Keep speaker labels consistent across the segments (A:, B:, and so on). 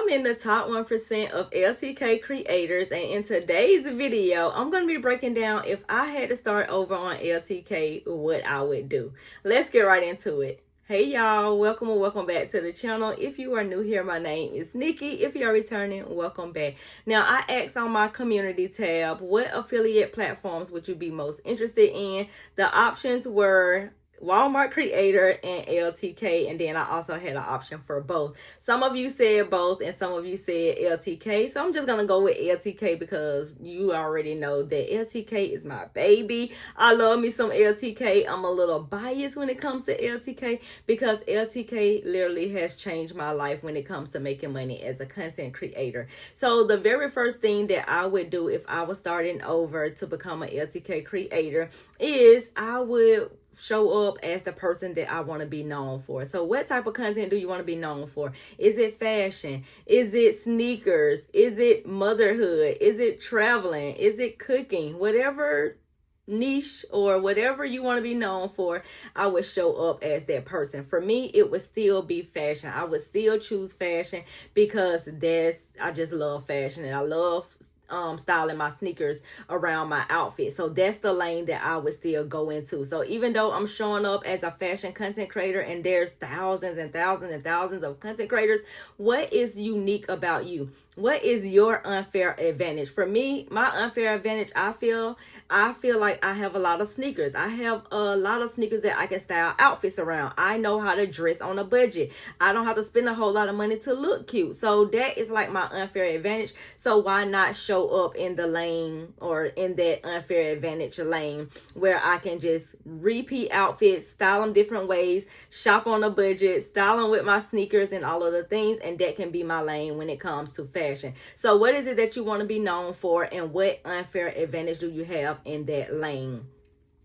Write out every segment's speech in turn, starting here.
A: I'm in the top 1% of LTK creators, and in today's video, I'm going to be breaking down if I had to start over on LTK, what I would do. Let's get right into it. Hey y'all, welcome or welcome back to the channel. If you are new here, my name is Nikki. If you are returning, welcome back. Now, I asked on my community tab, what affiliate platforms would you be most interested in? The options were Walmart Creator and LTK, and then I also had an option for both. Some of you said both and some of you said LTK, so I'm just gonna go with LTK because you already know that LTK is my baby. I love me some LTK. I'm a little biased when it comes to LTK because LTK literally has changed my life when it comes to making money as a content creator. So the very first thing that I would do if I was starting over to become an LTK creator is I would show up as the person that I want to be known for. So what type of content do you want to be known for? Is it fashion? Is it sneakers? Is it motherhood? Is it traveling? Is it cooking? Whatever niche or whatever you want to be known for, I would show up as that person. For me, it would still be fashion. I would still choose fashion because I just love fashion, and I love styling my sneakers around my outfit. So that's the lane that I would still go into. So even though I'm showing up as a fashion content creator and there's thousands and thousands and thousands of content creators, what is unique about you? What is your unfair advantage? For me, my unfair advantage, I feel like I have a lot of sneakers. I have a lot of sneakers that I can style outfits around. I know how to dress on a budget. I don't have to spend a whole lot of money to look cute. So that is like my unfair advantage. So why not show up in the lane or in that unfair advantage lane where I can just repeat outfits, style them different ways, shop on a budget, style them with my sneakers and all of the things, and that can be my lane when it comes to fashion. So what is it that you want to be known for, and what unfair advantage do you have in that lane?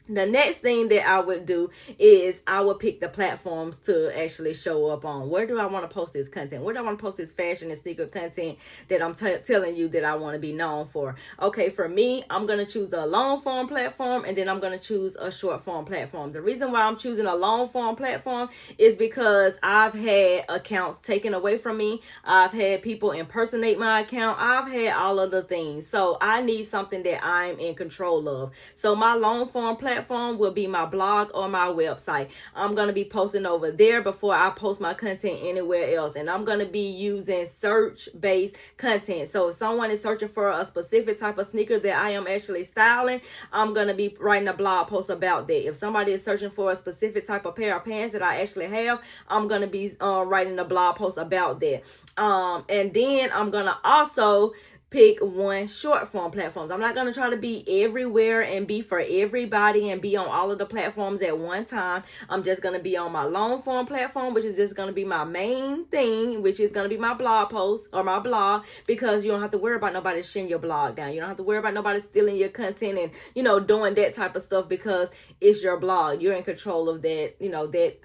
A: The next thing that I would do is I would pick the platforms to actually show up on. Where do I want to post this content? Where do I want to post this fashion and sneaker content that I'm telling you that I want to be known for? Okay, for me, I'm going to choose a long form platform, and then I'm going to choose a short form platform. The reason why I'm choosing a long form platform is because I've had accounts taken away from me. I've had people impersonate my account. I've had all of the things. So I need something that I'm in control of. So my long form platform will be my blog or my website. I'm going to be posting over there before I post my content anywhere else. And I'm going to be using search-based content. So if someone is searching for a specific type of sneaker that I am actually styling, I'm going to be writing a blog post about that. If somebody is searching for a specific type of pair of pants that I actually have, I'm going to be writing a blog post about that. And then I'm going to also pick one short form platforms. I'm not going to try to be everywhere and be for everybody and be on all of the platforms at one time. I'm just going to be on my long form platform, which is just going to be my main thing, which is going to be my blog post or my blog, because you don't have to worry about nobody shutting your blog down. You don't have to worry about nobody stealing your content and, doing that type of stuff, because it's your blog. You're in control of that, that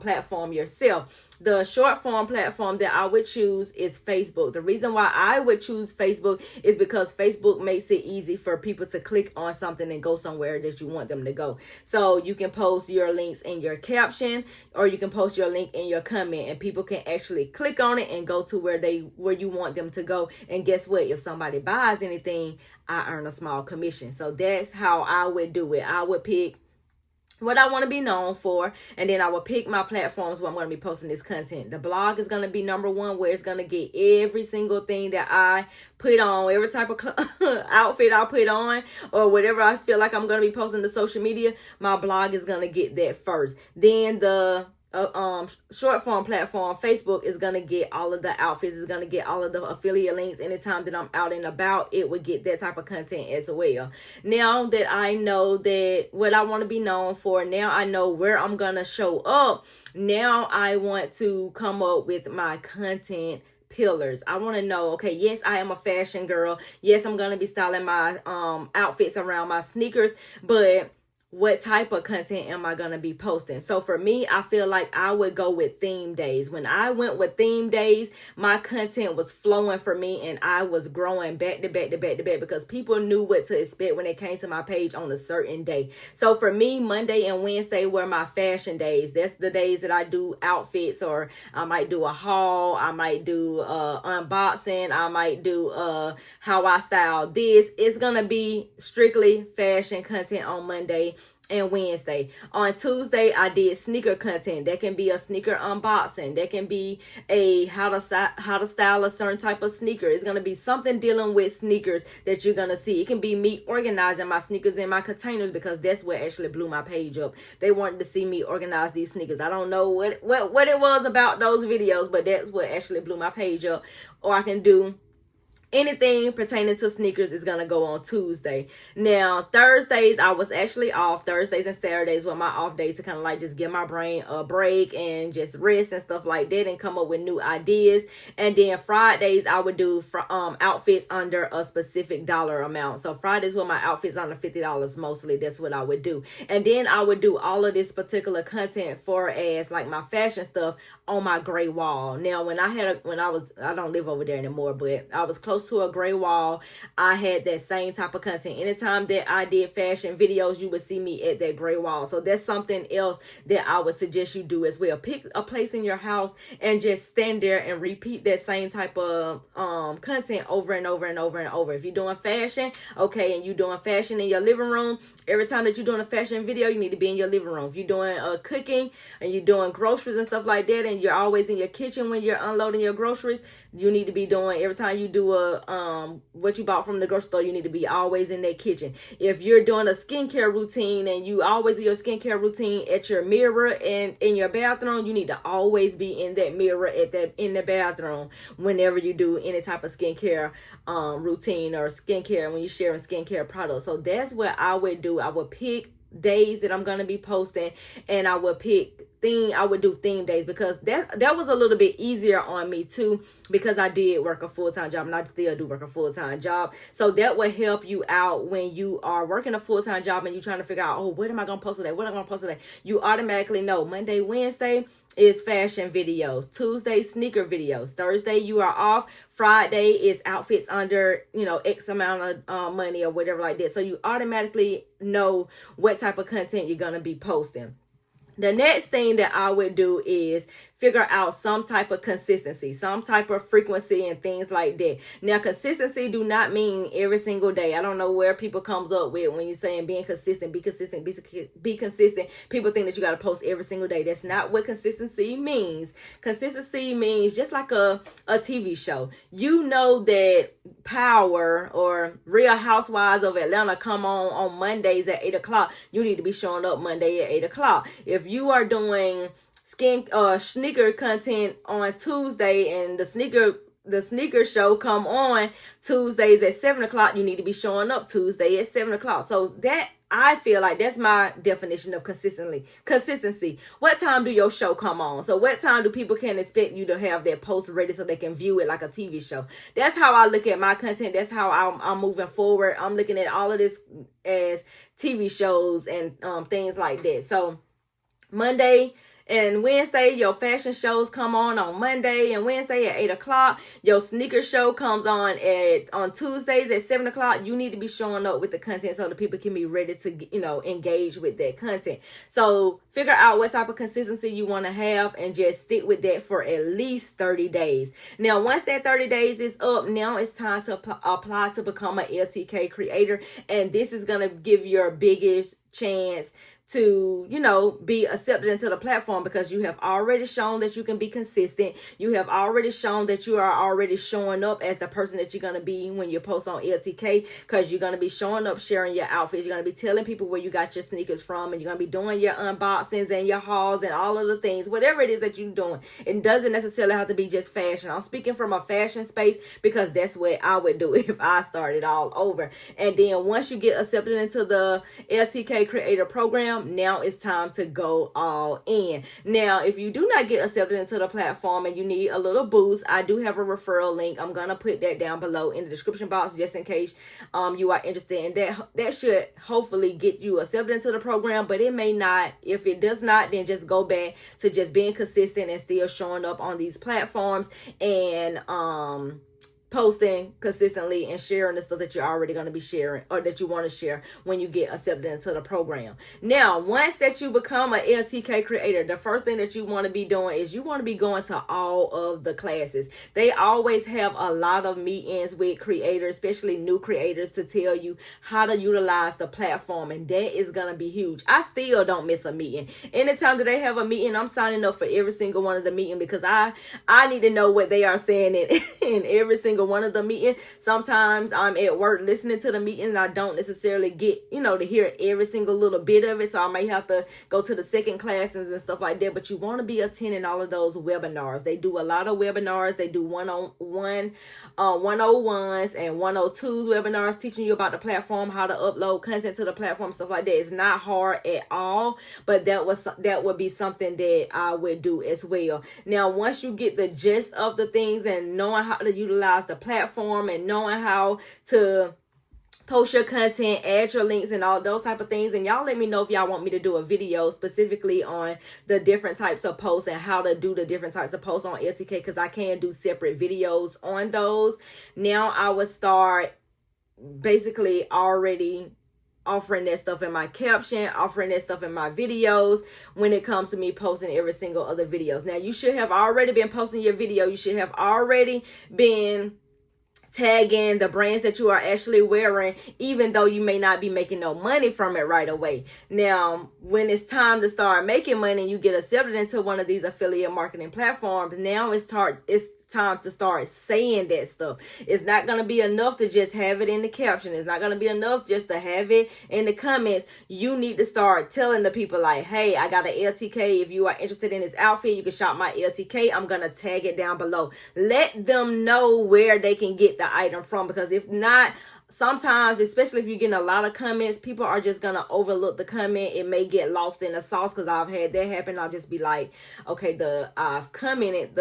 A: platform yourself. The short form platform that I would choose is Facebook. The reason why I would choose Facebook is because Facebook makes it easy for people to click on something and go somewhere that you want them to go. So you can post your links in your caption, or you can post your link in your comment, and people can actually click on it and go to where you want them to go. And guess what? If somebody buys anything, I earn a small commission. So that's how I would do it. I would pick what I want to be known for, and then I will pick my platforms where I'm going to be posting this content. The blog is going to be number one, where it's going to get every single thing that I put on, every type of outfit I put on, or whatever I feel like I'm going to be posting to social media. My blog is going to get that first. Then the short form platform, Facebook, is gonna get all of the outfits, is gonna get all of the affiliate links. Anytime that I'm out and about, it would get that type of content as well. Now that I know that what I want to be known for, now I know where I'm gonna show up. Now I want to come up with my content pillars. I want to know, okay, yes, I am a fashion girl. Yes, I'm gonna be styling my outfits around my sneakers, but what type of content am I going to be posting? So for me, I feel like I would go with theme days. When I went with theme days, my content was flowing for me and I was growing back to back to back to back because people knew what to expect when they came to my page on a certain day. So for me, Monday and Wednesday were my fashion days. That's the days that I do outfits, or I might do a haul, I might do unboxing, I might do how I style this. It's going to be strictly fashion content on Monday and Wednesday. On Tuesday, I did sneaker content. That can be a sneaker unboxing. That can be a how to style a certain type of sneaker. It's going to be something dealing with sneakers that you're going to see. It can be me organizing my sneakers in my containers, because that's what actually blew my page up. They wanted to see me organize these sneakers. I don't know what it was about those videos, but that's what actually blew my page up. Or I can do anything pertaining to sneakers is going to go on Tuesday. Now, Thursdays, I was actually off. Thursdays and Saturdays were my off days to kind of like just give my brain a break and just rest and stuff like that and come up with new ideas. And then Fridays, I would do outfits under a specific dollar amount. So Fridays were my outfits under $50 mostly. That's what I would do. And then I would do all of this particular content for as like my fashion stuff on my gray wall. Now, I don't live over there anymore, but I was close to a gray wall. I had that same type of content. Anytime that I did fashion videos, you would see me at that gray wall. So that's something else that I would suggest you do as well. Pick a place in your house and just stand there and repeat that same type of content over and over and over and over. If you're doing fashion, okay, and you're doing fashion in your living room, every time that you're doing a fashion video, you need to be in your living room. If you're doing cooking and you're doing groceries and stuff like that, and you're always in your kitchen when you're unloading your groceries, you need to be doing, every time you do what you bought from the grocery store, you need to be always in that kitchen. If you're doing a skincare routine and you always do your skincare routine at your mirror and in your bathroom, you need to always be in that mirror in the bathroom whenever you do any type of skincare routine or skincare, when you're sharing skincare products. So that's what I would do. I would pick days that I'm going to be posting, and I would do theme days, because that was a little bit easier on me too, because I did work a full-time job and I still do work a full-time job. So that will help you out when you are working a full-time job and you're trying to figure out, oh, what am I going to post today? What am I going to post today? You automatically know Monday, Wednesday is fashion videos. Tuesday, sneaker videos. Thursday, you are off. Friday is outfits under, X amount of money or whatever like that. So you automatically know what type of content you're going to be posting. The next thing that I would do is figure out some type of consistency, some type of frequency and things like that. Now, consistency do not mean every single day. I don't know where people comes up with when you're saying being consistent, be consistent, be consistent. People think that you got to post every single day. That's not what consistency means. Consistency means just like a TV show. You know that Power or Real Housewives of Atlanta come on Mondays at 8 o'clock. You need to be showing up Monday at 8 o'clock. If you are doing sneaker content on Tuesday and the sneaker show come on Tuesdays at 7 o'clock, you need to be showing up Tuesday at 7 o'clock. So that, I feel like that's my definition of consistency. What time do your show come on? So what time do people can expect you to have that post ready so they can view it like a TV show? That's how I look at my content. That's how I'm moving forward. I'm looking at all of this as TV shows and things like that. So Monday and Wednesday, your fashion shows come on Monday and Wednesday at 8 o'clock. Your sneaker show comes on Tuesdays at 7 o'clock. You need to be showing up with the content so the people can be ready to, engage with that content. So figure out what type of consistency you want to have and just stick with that for at least 30 days. Now, once that 30 days is up, now it's time to apply to become an LTK creator. And this is going to give your biggest chance to, be accepted into the platform, because you have already shown that you can be consistent. You have already shown that you are already showing up as the person that you're going to be when you post on LTK, because you're going to be showing up, sharing your outfits. You're going to be telling people where you got your sneakers from, and you're going to be doing your unboxings and your hauls and all of the things, whatever it is that you're doing. It doesn't necessarily have to be just fashion. I'm speaking from a fashion space because that's what I would do if I started all over. And then once you get accepted into the LTK creator program, program, now it's time to go all in. Now, if you do not get accepted into the platform and you need a little boost, I do have a referral link. I'm going to put that down below in the description box just in case you are interested in that. That should hopefully get you accepted into the program, but it may not. If it does not, then just go back to just being consistent and still showing up on these platforms and posting consistently and sharing the stuff that you're already going to be sharing or that you want to share when you get accepted into the program. Now, once that you become an LTK creator, the first thing that you want to be doing is you want to be going to all of the classes. They always have a lot of meetings with creators, especially new creators, to tell you how to utilize the platform, and that is going to be huge. I still don't miss a meeting. Anytime that they have a meeting, I'm signing up for every single one of the meetings because I need to know what they are saying in every single one of the meetings. Sometimes I'm at work listening to the meetings and I don't necessarily get, to hear every single little bit of it. So I may have to go to the second classes and stuff like that. But you want to be attending all of those webinars. They do a lot of webinars. They do one-on-one, 101s and 102s webinars teaching you about the platform, how to upload content to the platform, stuff like that. It's not hard at all, but that would be something that I would do as well. Now, once you get the gist of the things and knowing how to utilize the platform and knowing how to post your content, add your links and all those type of things, and y'all let me know if y'all want me to do a video specifically on the different types of posts and how to do the different types of posts on LTK, because I can do separate videos on those. Now I would start basically already offering that stuff in my caption, offering that stuff in my videos when it comes to me posting every single other videos. Now, you should have already been posting your video. You should have already been tagging the brands that you are actually wearing, even though you may not be making no money from it right away. Now, when it's time to start making money, you get accepted into one of these affiliate marketing platforms. Now it's time to start saying that stuff. It's not going to be enough to just have it in the caption. It's not going to be enough just to have it in the comments. You need to start telling the people like, hey, I got an LTK. If you are interested in this outfit, you can shop my LTK. I'm going to tag it down below. Let them know where they can get the item from, because if not, sometimes, especially if you're getting a lot of comments, people are just going to overlook the comment. It may get lost in the sauce, because I've had that happen. I'll just be like, okay, I've commented,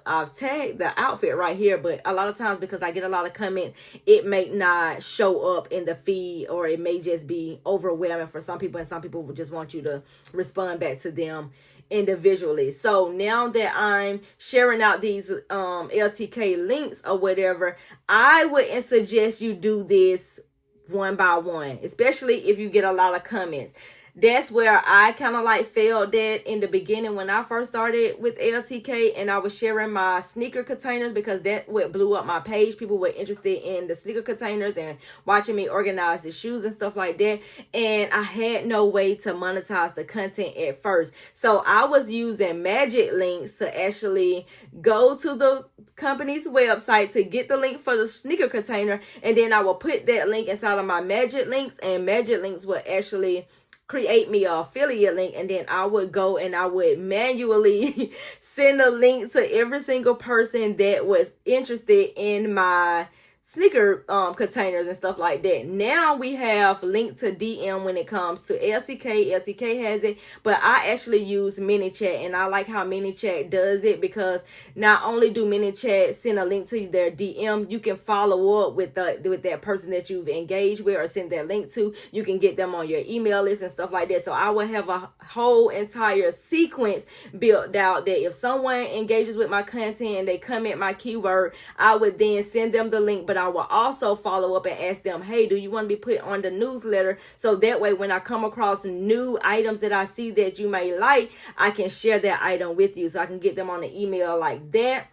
A: I've tagged the outfit right here. But a lot of times, because I get a lot of comments, it may not show up in the feed, or it may just be overwhelming for some people. And some people will just want you to respond back to them individually. So now that I'm sharing out these LTK links or whatever, I wouldn't suggest you do this one by one, especially if you get a lot of comments. That's where I kind of like failed that in the beginning when I first started with LTK, and I was sharing my sneaker containers, because that what blew up my page. People were interested in the sneaker containers and watching me organize the shoes and stuff like that. And I had no way to monetize the content at first. So I was using magic links to actually go to the company's website to get the link for the sneaker container. And then I will put that link inside of my magic links, and magic links will actually create me an affiliate link, and then I would go and I would manually send a link to every single person that was interested in my sneaker containers and stuff like that. Now we have link to DM when it comes to LTK. LTK has it, but I actually use ManyChat, and I like how ManyChat does it, because not only do ManyChat send a link to their DM, you can follow up with that person that you've engaged with or send that link to. You can get them on your email list and stuff like that. So I will have a whole entire sequence built out that if someone engages with my content and they comment my keyword, I would then send them the link, but I will also follow up and ask them, hey, do you want to be put on the newsletter? So that way, when I come across new items that I see that you may like, I can share that item with you, so I can get them on the email like that.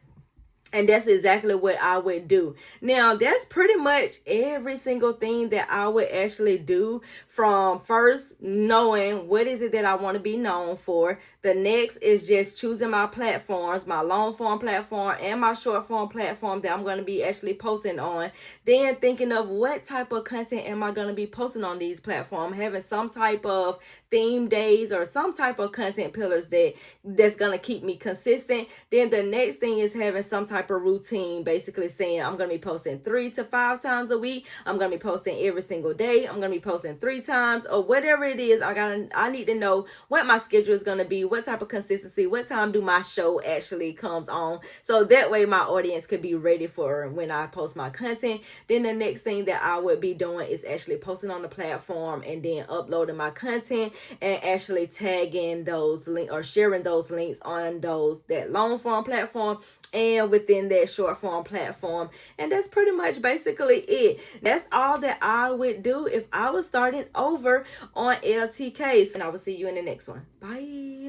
A: And that's exactly what I would do. Now, that's pretty much every single thing that I would actually do, from first knowing what is it that I want to be known for. The next is just choosing my platforms, my long form platform and my short form platform that I'm going to be actually posting on. Then thinking of what type of content am I going to be posting on these platforms, having some type of theme days or some type of content pillars that's going to keep me consistent. Then the next thing is having some type type of routine, basically saying I'm going to be posting 3 to 5 times a week. I'm going to be posting every single day. I'm going to be posting 3 times or whatever it is. I need to know what my schedule is going to be, what type of consistency, what time do my show actually comes on. So that way my audience could be ready for when I post my content. Then the next thing that I would be doing is actually posting on the platform and then uploading my content and actually tagging those links or sharing those links on that long form platform and within that short form platform. And that's pretty much basically it. That's all that I would do if I was starting over on LTK. And I will see you in the next one. Bye.